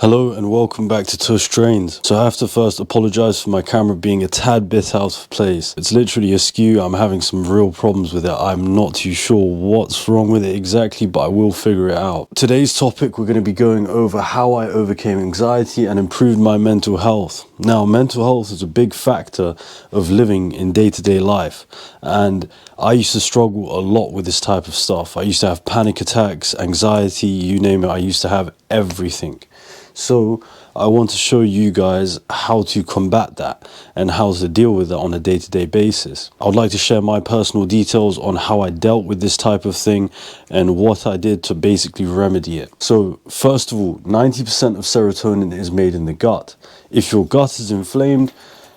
Hello and welcome back to Tush Trains. So I have to first apologize for my camera being a tad bit out of place. It's literally askew. I'm having some real problems with it. I'm not too sure what's wrong with it exactly, but I will figure it out. Today's topic, we're going to be going over how I overcame anxiety and improved my mental health. Now, mental health is a big factor of living in day-to-day life, and I used to struggle a lot with this type of stuff. I used to have panic attacks, anxiety, you name it. I used to have everything. So I want to show you guys how to combat that and how to deal with it on a day-to-day basis. I would like to share my personal details on how I dealt with this type of thing and what I did to basically remedy it. So first of all, 90% of serotonin is made in the gut. If your gut is inflamed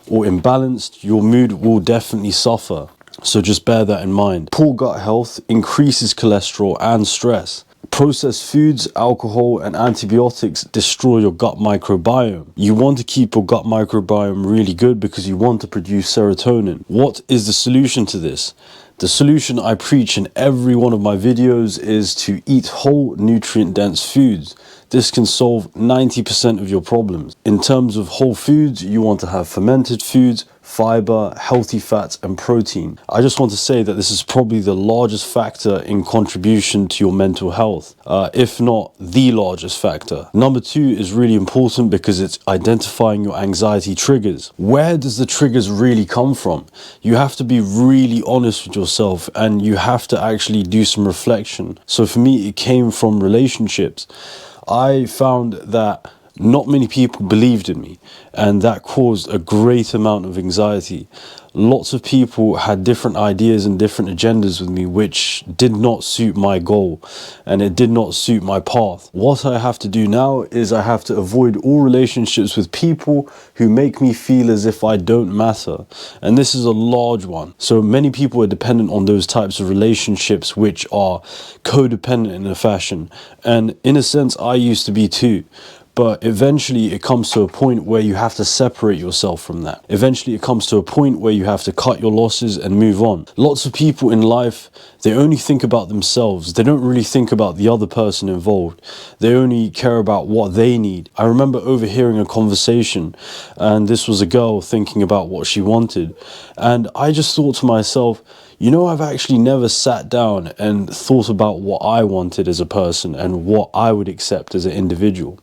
or imbalanced, your mood will definitely suffer. So just bear that in mind. Poor gut health increases cholesterol and stress. Processed foods, alcohol, and antibiotics destroy your gut microbiome. You want to keep your gut microbiome really good because you want to produce serotonin. What is the solution to this? The solution I preach in every one of my videos is to eat whole, nutrient-dense foods. This can solve 90% of your problems. In terms of whole foods, you want to have fermented foods, fiber, healthy fats, and protein. I just want to say that this is probably the largest factor in contribution to your mental health, if not the largest factor. Number two is really important because it's identifying your anxiety triggers. Where does the triggers really come from? You have to be really honest with yourself and you have to actually do some reflection. So for me, it came from relationships. I found that not many people believed in me, and that caused a great amount of anxiety. Lots of people had different ideas and different agendas with me, which did not suit my goal and it did not suit my path. What I have to do now is I have to avoid all relationships with people who make me feel as if I don't matter. And this is a large one. So many people are dependent on those types of relationships which are codependent in a fashion. And in a sense, I used to be too. But eventually it comes to a point where you have to separate yourself from that. Eventually it comes to a point where you have to cut your losses and move on. Lots of people in life, they only think about themselves. They don't really think about the other person involved. They only care about what they need. I remember overhearing a conversation, and this was a girl thinking about what she wanted. And I just thought to myself, you know, I've actually never sat down and thought about what I wanted as a person and what I would accept as an individual.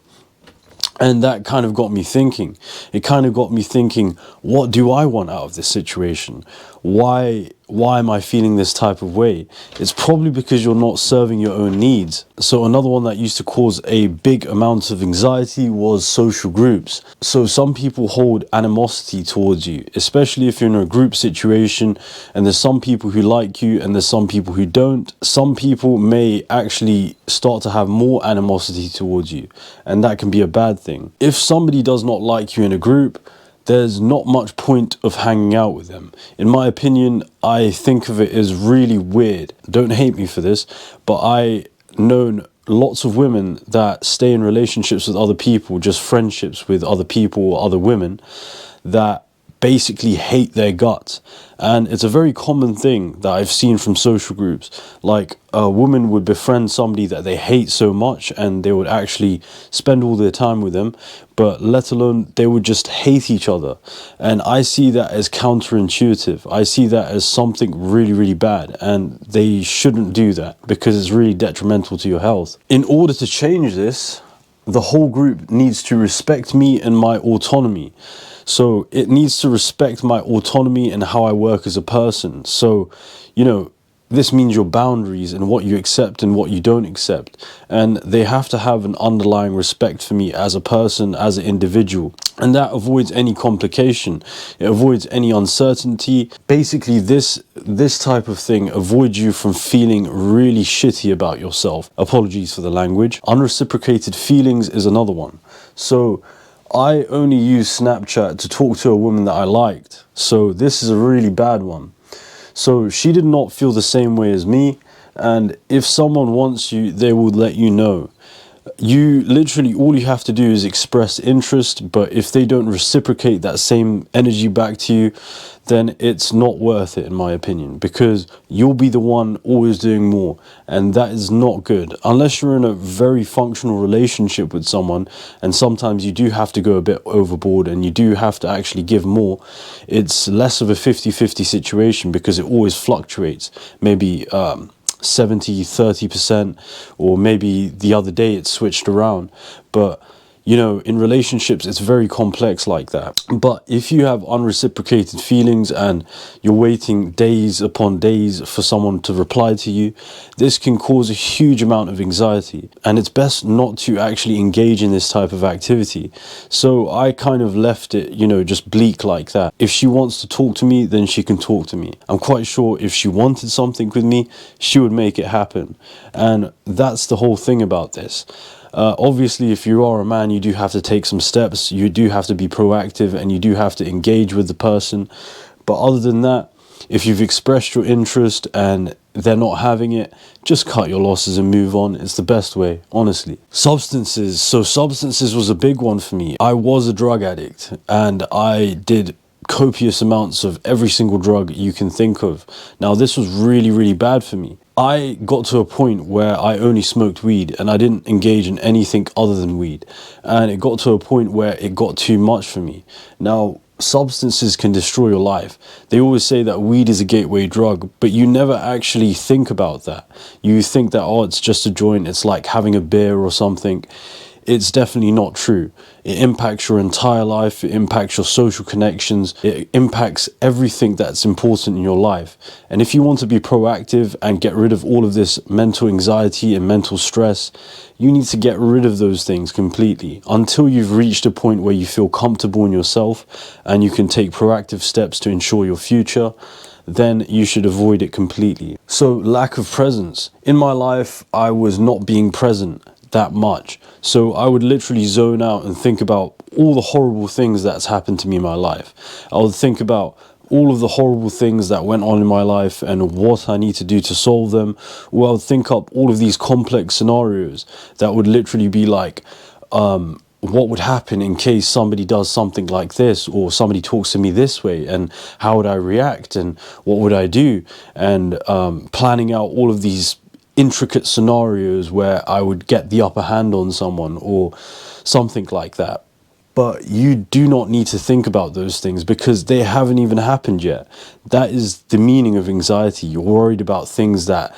And that kind of got me thinking. It kind of got me thinking, what do I want out of this situation? Why am I feeling this type of way? It's probably because you're not serving your own needs. So another one that used to cause a big amount of anxiety was social groups. So some people hold animosity towards you, especially if you're in a group situation and there's some people who like you and there's some people who don't. Some people may actually start to have more animosity towards you, and that can be a bad thing. If somebody does not like you in a group, there's not much point of hanging out with them. In my opinion, I think of it as really weird. Don't hate me for this, but I know lots of women that stay in relationships with other people, just friendships with other people or other women, that basically hate their guts. And it's a very common thing that I've seen from social groups. Like a woman would befriend somebody that they hate so much and they would actually spend all their time with them, but let alone they would just hate each other. And I see that as counterintuitive. I see that as something really, really bad, and they shouldn't do that because it's really detrimental to your health. In order to change this, the whole group needs to respect me and my autonomy. So it needs to respect my autonomy and how I work as a person. So, you know, this means your boundaries and what you accept and what you don't accept. And they have to have an underlying respect for me as a person, as an individual. And that avoids any complication. It avoids any uncertainty. Basically, this type of thing avoids you from feeling really shitty about yourself. Apologies for the language. Unreciprocated feelings is another one. So I only used Snapchat to talk to a woman that I liked. So this is a really bad one. So she did not feel the same way as me. And if someone wants you, they will let you know. you literally, all you have to do is express interest, but if they don't reciprocate that same energy back to you, then it's not worth it, in my opinion, because you'll be the one always doing more, and that is not good. Unless you're in a very functional relationship with someone, and sometimes you do have to go a bit overboard and you do have to actually give more, it's less of a 50-50 situation, because it always fluctuates. Maybe 70-30%, or maybe the other day it switched around. But you know, in relationships, it's very complex like that. But if you have unreciprocated feelings and you're waiting days upon days for someone to reply to you, this can cause a huge amount of anxiety. And it's best not to actually engage in this type of activity. So I kind of left it, you know, just bleak like that. If she wants to talk to me, then she can talk to me. I'm quite sure if she wanted something with me, she would make it happen. And that's the whole thing about this. Obviously, if you are a man, you do have to take some steps, you do have to be proactive, and you do have to engage with the person. But other than that, if you've expressed your interest and they're not having it, just cut your losses and move on. It's the best way, honestly. Substances. So substances was a big one for me. I was a drug addict, and I did copious amounts of every single drug you can think of. Now, this was really, really bad for me. I got to a point where I only smoked weed and I didn't engage in anything other than weed. And it got to a point where it got too much for me. Now, substances can destroy your life. They always say that weed is a gateway drug, but you never actually think about that. You think that, oh, it's just a joint, it's like having a beer or something. It's definitely not true. It impacts your entire life, it impacts your social connections, it impacts everything that's important in your life. And if you want to be proactive and get rid of all of this mental anxiety and mental stress, you need to get rid of those things completely until you've reached a point where you feel comfortable in yourself and you can take proactive steps to ensure your future. Then you should avoid it completely. So, lack of presence. In my life, I was not being present that much. So I would literally zone out and think about all the horrible things that's happened to me in my life. I would think about all of the horrible things that went on in my life and what I need to do to solve them. Or I would think up all of these complex scenarios that would literally be like, what would happen in case somebody does something like this, or somebody talks to me this way, and how would I react, and what would I do? And planning out all of these intricate scenarios where I would get the upper hand on someone or something like that. But you do not need to think about those things because they haven't even happened yet. That is the meaning of anxiety. You're worried about things that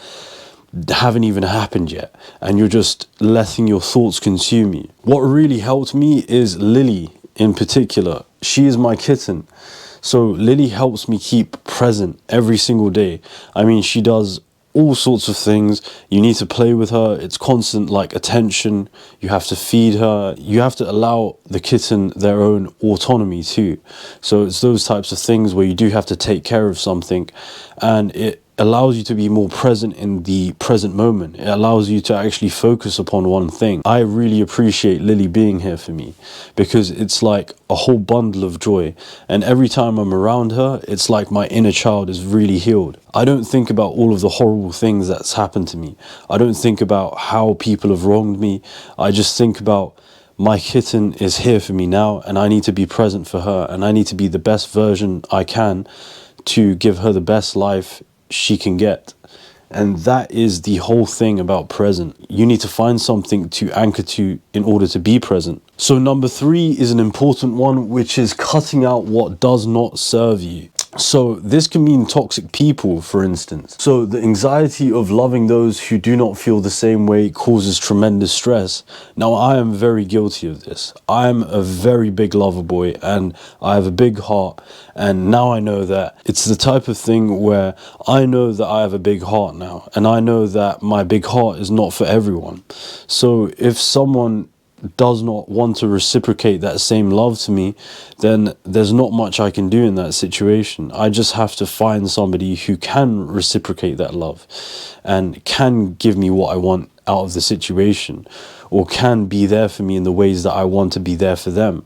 haven't even happened yet, and you're just letting your thoughts consume you. What really helped me is Lily in particular. She is my kitten. So Lily helps me keep present every single day. I mean, she does all sorts of things. You need to play with her. It's constant like attention. You have to feed her. You have to allow the kitten their own autonomy too. So it's those types of things where you do have to take care of something, and it allows you to be more present in the present moment. It allows you to actually focus upon one thing. I really appreciate Lily being here for me because it's like a whole bundle of joy. And every time I'm around her, it's like my inner child is really healed. I don't think about all of the horrible things that's happened to me. I don't think about how people have wronged me. I just think about my kitten is here for me now, and I need to be present for her, and I need to be the best version I can to give her the best life she can get. And that is the whole thing about present. You need to find something to anchor to in order to be present. So number 3 is an important one, which is cutting out what does not serve you. So this can mean toxic people, for instance. So the anxiety of loving those who do not feel the same way causes tremendous stress. Now, I am very guilty of this. I'm a very big lover boy and I have a big heart. And now I know that it's the type of thing where I know that I have a big heart now. And I know that my big heart is not for everyone. So if someone does not want to reciprocate that same love to me, then there's not much I can do in that situation. I just have to find somebody who can reciprocate that love and can give me what I want out of the situation, or can be there for me in the ways that I want to be there for them.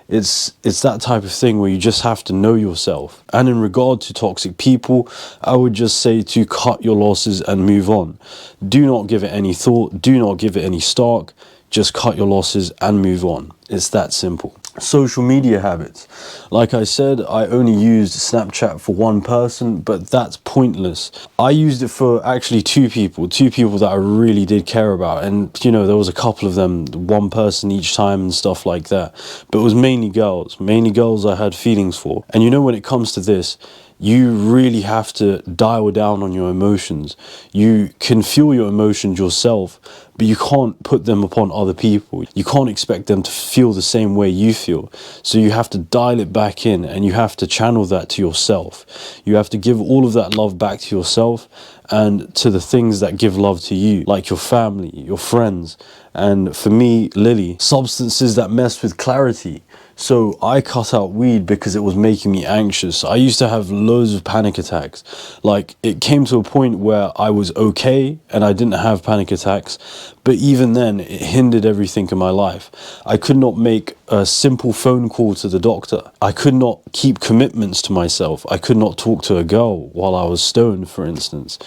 It's that type of thing where you just have to know yourself. And in regard to toxic people, I would just say to cut your losses and move on. Do not give it any thought. Do not give it any stock. just cut your losses and move on. It's that simple. Social media habits. Like I said, I only used Snapchat for one person, but that's pointless. I used it for actually two people that I really did care about. And, you know, there was a couple of them, one person each time and stuff like that. But it was mainly girls I had feelings for. And you know, when it comes to this, you really have to dial down on your emotions. You can feel your emotions yourself, but you can't put them upon other people. You can't expect them to feel the same way you feel. So you have to dial it back in, and you have to channel that to yourself. You have to give all of that love back to yourself and to the things that give love to you, like your family, your friends, and for me, Lily, substances that mess with clarity. So I cut out weed because it was making me anxious. I used to have loads of panic attacks. Like, it came to a point where I was okay and I didn't have panic attacks, but even then it hindered everything in my life. I could not make a simple phone call to the doctor. I could not keep commitments to myself. I could not talk to a girl while I was stoned, for instance.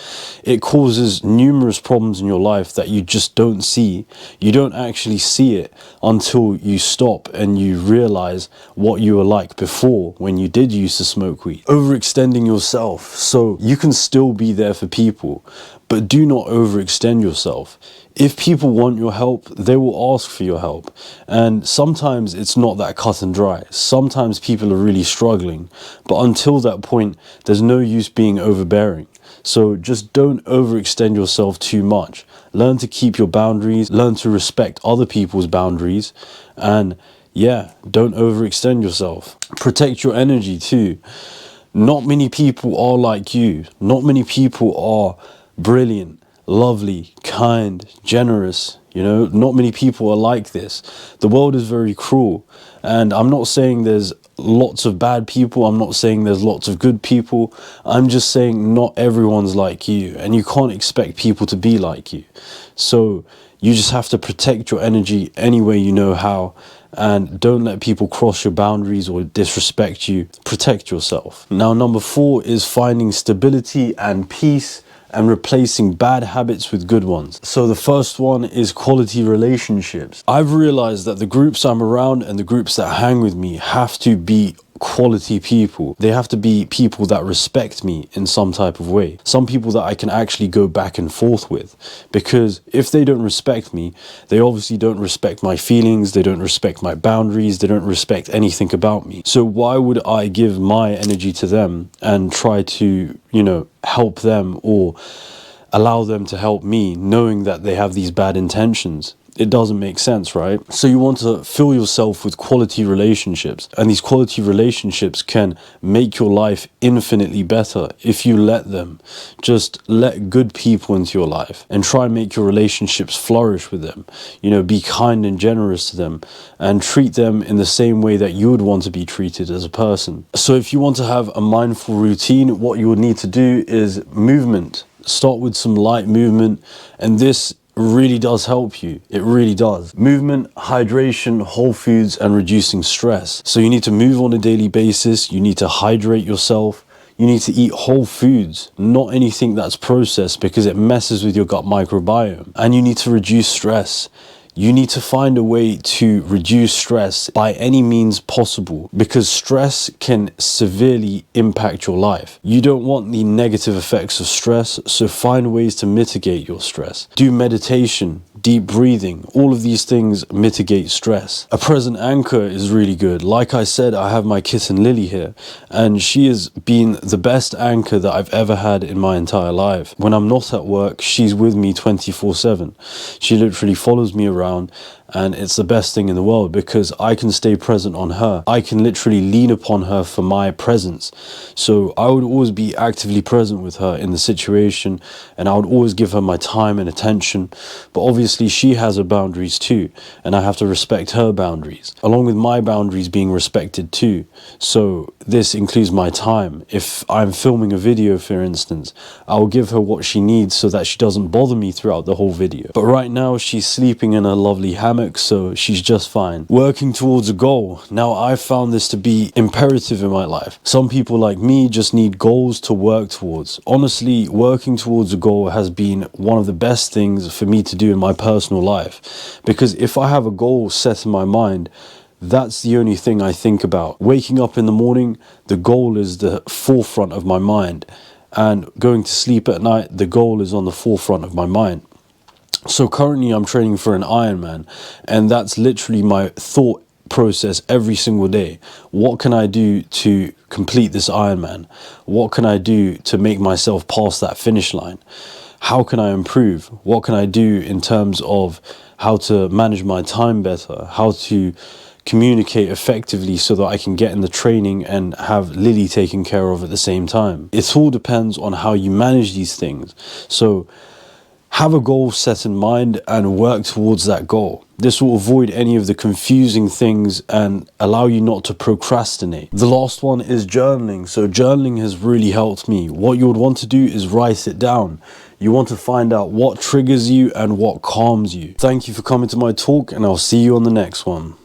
It causes numerous problems in your life that you just don't see. You don't actually see it until you stop and you realize what you were like before when you did used to smoke weed. Overextending yourself. So you can still be there for people, but do not overextend yourself. If people want your help, they will ask for your help. And sometimes it's not that cut and dry. Sometimes people are really struggling. But until that point, there's no use being overbearing. So just don't overextend yourself too much. Learn to keep your boundaries. Learn to respect other people's boundaries. And yeah, don't overextend yourself. Protect your energy too. Not many people are like you. Not many people are brilliant, lovely, kind, generous. You know, not many people are like this. The world is very cruel. And I'm not saying there's lots of bad people. I'm not saying there's lots of good people. I'm just saying not everyone's like you. And you can't expect people to be like you. So you just have to protect your energy any way you know how. And don't let people cross your boundaries or disrespect you. Protect yourself. Now, number 4 is finding stability and peace and replacing bad habits with good ones. So the first one is quality relationships. I've realized that the groups I'm around and the groups that hang with me have to be quality people. They have to be people that respect me in some type of way. Some people that I can actually go back and forth with. Because if they don't respect me, they obviously don't respect my feelings, they don't respect my boundaries, they don't respect anything about me. So why would I give my energy to them and try to, you know, help them or allow them to help me, knowing that they have these bad intentions? It doesn't make sense, right? So you want to fill yourself with quality relationships, and these quality relationships can make your life infinitely better if you let them. Just let good people into your life and try and make your relationships flourish with them. You know, be kind and generous to them and treat them in the same way that you would want to be treated as a person. So if you want to have a mindful routine, what you would need to do is movement. Start with some light movement, and this really does help you. It really does. Movement, hydration, whole foods, and reducing stress. So you need to move on a daily basis. You need to hydrate yourself. You need to eat whole foods, not anything that's processed, because it messes with your gut microbiome. And you need to reduce stress. You need to find a way to reduce stress by any means possible, because stress can severely impact your life. You don't want the negative effects of stress, so find ways to mitigate your stress. Do meditation, deep breathing. All of these things mitigate stress. A present anchor is really good. Like I said, I have my kitten Lily here, and she has been the best anchor that I've ever had in my entire life. When I'm not at work, she's with me 24/7. She literally follows me around, and it's the best thing in the world because I can stay present on her. I can literally lean upon her for my presence. So I would always be actively present with her in the situation, and I would always give her my time and attention. But obviously she has her boundaries too, and I have to respect her boundaries, along with my boundaries being respected too. So this includes my time. If I'm filming a video, for instance, I will give her what she needs so that she doesn't bother me throughout the whole video. But right now she's sleeping in a lovely hammock, stomach, so she's just fine. Working towards a goal. Now, I found this to be imperative in my life. Some people like me just need goals to work towards. Honestly, working towards a goal has been one of the best things for me to do in my personal life, because if I have a goal set in my mind, that's the only thing I think about. Waking up in the morning, the goal is the forefront of my mind. And going to sleep at night, the goal is on the forefront of my mind. So currently I'm training for an Ironman, and that's literally my thought process every single day. What can I do to complete this Ironman? What can I do to make myself pass that finish line? How can I improve? What can I do in terms of how to manage my time better? How to communicate effectively so that I can get in the training and have Lily taken care of at the same time? It all depends on how you manage these things. So have a goal set in mind and work towards that goal. This will avoid any of the confusing things and allow you not to procrastinate. The last one is journaling. So journaling has really helped me. What you would want to do is write it down. You want to find out what triggers you and what calms you. Thank you for coming to my talk, and I'll see you on the next one.